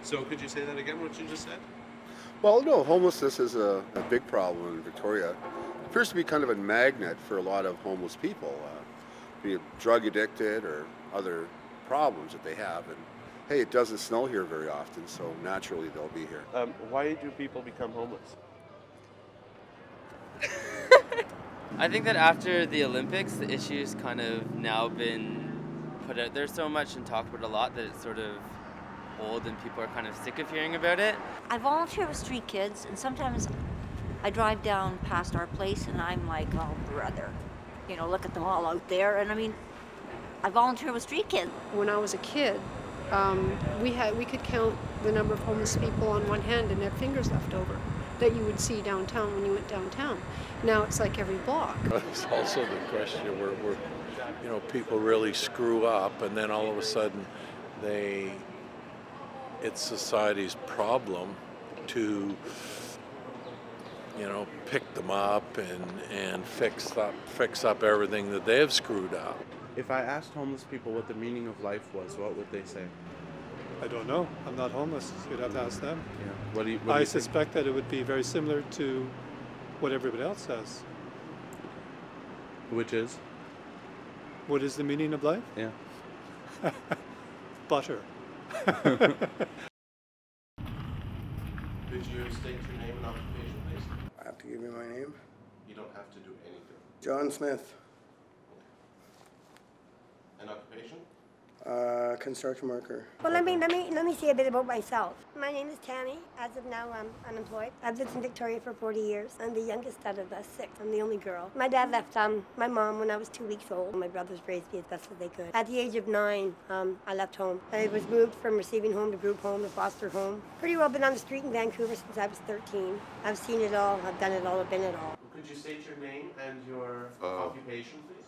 So could you say that again, what you just said? Well, no, homelessness is a big problem in Victoria. It appears to be kind of a magnet for a lot of homeless people, be it drug addicted or other problems that they have. And hey, it doesn't snow here very often, so naturally they'll be here. Why do people become homeless? I think that after the Olympics, the issue's kind of now been put out there so much and talked about a lot that it's sort of old and people are kind of sick of hearing about it. I volunteer with street kids, and sometimes I drive down past our place and I'm like, oh brother, you know, look at them all out there. And I mean, I volunteer with street kids. When I was a kid, we could count the number of homeless people on one hand and had fingers left over that you would see downtown when you went downtown. Now it's like every block. It's also the question where you know, people really screw up and then all of a sudden it's society's problem to, you know, pick them up and fix up everything that they have screwed up. If I asked homeless people what the meaning of life was, what would they say? I don't know. I'm not homeless. You'd have to ask them. Yeah. What do you I suspect that it would be very similar to what everybody else says. Which is? What is the meaning of life? Yeah. Butter. Could you state your name and occupation, please? I have to give you my name. You don't have to do anything. John Smith. An occupation? Construction worker. Well, let me say a bit about myself. My name is Tammy. As of now, I'm unemployed. I've lived in Victoria for 40 years. I'm the youngest out of 6. I'm the only girl. My dad left my mom when I was 2 weeks old. My brothers raised me as best as they could. At the age of 9, I left home. I was moved from receiving home to group home to foster home. Pretty well been on the street in Vancouver since I was 13. I've seen it all. I've done it all. I've been it all. Could you state your name and your occupation, please?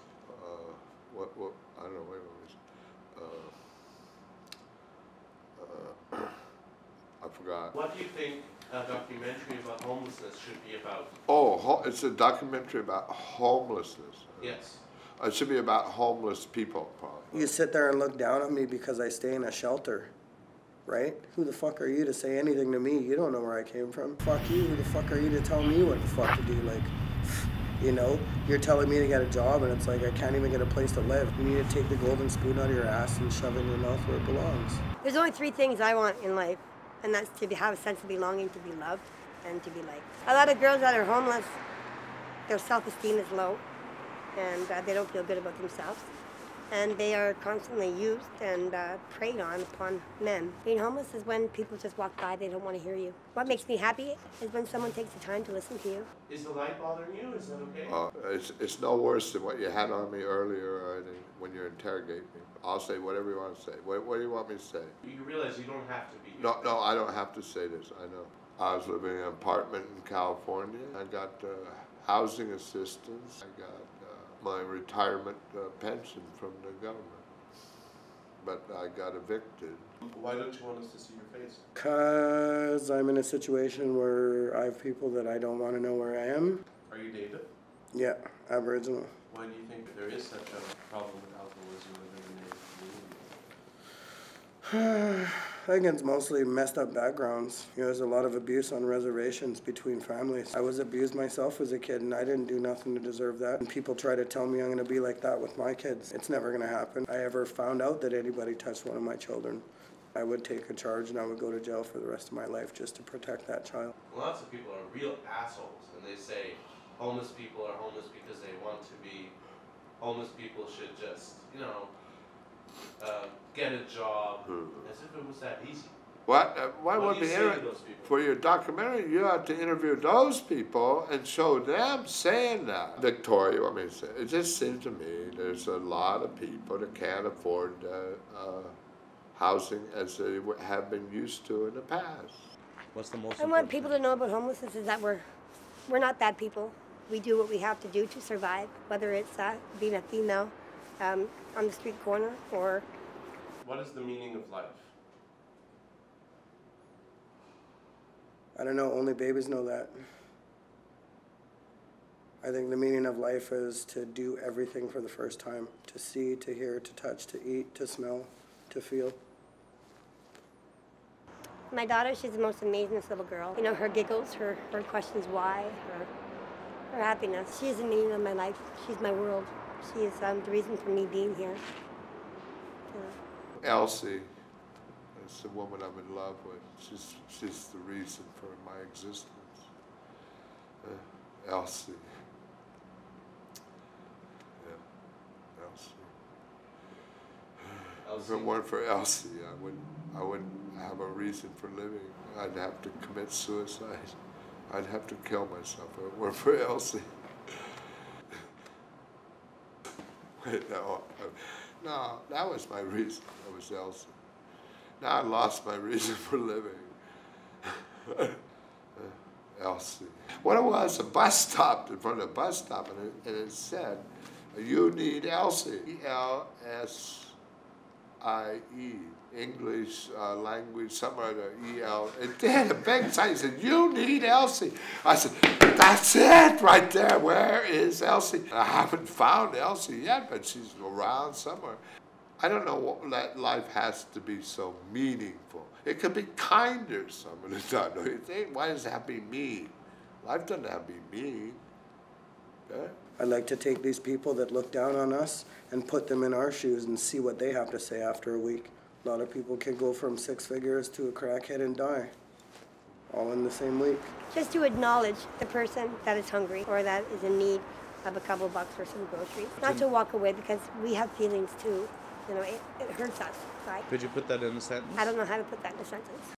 What, I don't know, wait a minute. I forgot. What do you think a documentary about homelessness should be about? Oh, it's a documentary about homelessness. Yes. It should be about homeless people, probably. You sit there and look down at me because I stay in a shelter, right? Who the fuck are you to say anything to me? You don't know where I came from. Fuck you. Who the fuck are you to tell me what the fuck to do? Like, you know, you're telling me to get a job and it's like I can't even get a place to live. You need to take the golden spoon out of your ass and shove it in your mouth where it belongs. There's only 3 things I want in life, and that's to have a sense of belonging, to be loved, and to be liked. A lot of girls that are homeless, their self-esteem is low, and they don't feel good about themselves. And they are constantly used and preyed on upon men. Being homeless is when people just walk by, they don't want to hear you. What makes me happy is when someone takes the time to listen to you. Is the light bothering you? Is that okay? It's no worse than what you had on me earlier when you interrogate me. I'll say whatever you want to say. What do you want me to say? You realize you don't have to be here. No, I don't have to say this, I know. I was living in an apartment in California. I got housing assistance. I got my retirement pension from the government. But I got evicted. Why don't you want us to see your face? Because I'm in a situation where I have people that I don't want to know where I am. Are you David? Yeah, Aboriginal. Why do you think that there is such a problem with alcoholism within the Native community? I think it's mostly messed up backgrounds. You know, there's a lot of abuse on reservations between families. I was abused myself as a kid, and I didn't do nothing to deserve that. And people try to tell me I'm going to be like that with my kids. It's never going to happen. If I ever found out that anybody touched one of my children, I would take a charge and I would go to jail for the rest of my life just to protect that child. Lots of people are real assholes, and they say homeless people are homeless because they want to be. Homeless people should just, you know, get a job, as if it was that easy. What? Why What would do you be say to those people? For your documentary, you have to interview those people and show them saying that. Victoria, I mean, it just seems to me there's a lot of people that can't afford housing as they have been used to in the past. What's the most I want people to know about homelessness is that we're not bad people. We do what we have to do to survive, whether it's being a female on the street corner or... What is the meaning of life? I don't know, only babies know that. I think the meaning of life is to do everything for the first time. To see, to hear, to touch, to eat, to smell, to feel. My daughter, she's the most amazingest little girl. You know, her giggles, her questions why, her happiness. She is the meaning of my life. She's my world. She is the reason for me being here. Elsie is the woman I'm in love with. She's the reason for my existence. Elsie. Yeah, Elsie. If it weren't for Elsie, I wouldn't have a reason for living. I'd have to commit suicide. I'd have to kill myself if it weren't for Elsie. Wait, no, that was my reason. That was Elsie. Now I lost my reason for living. Elsie. What it was, a bus stopped in front of a bus stop, and it said, "You need Elsie." E-L-S-I-E. English language, somewhere E-L. It had a big sign. It said, "You need Elsie." I said, "That's it right there. Where is Elsie?" I haven't found Elsie yet, but she's around somewhere. I don't know what life has to be so meaningful. It could be kinder some of the time. Don't you think? Why does it have to be mean? Life doesn't have to be mean. Okay? I'd like to take these people that look down on us and put them in our shoes and see what they have to say after a week. A lot of people can go from 6 figures to a crackhead and die, all in the same week. Just to acknowledge the person that is hungry or that is in need of a couple bucks for some groceries. Not to walk away, because we have feelings too. You know, it hurts us, right? Could you put that in a sentence? I don't know how to put that in a sentence.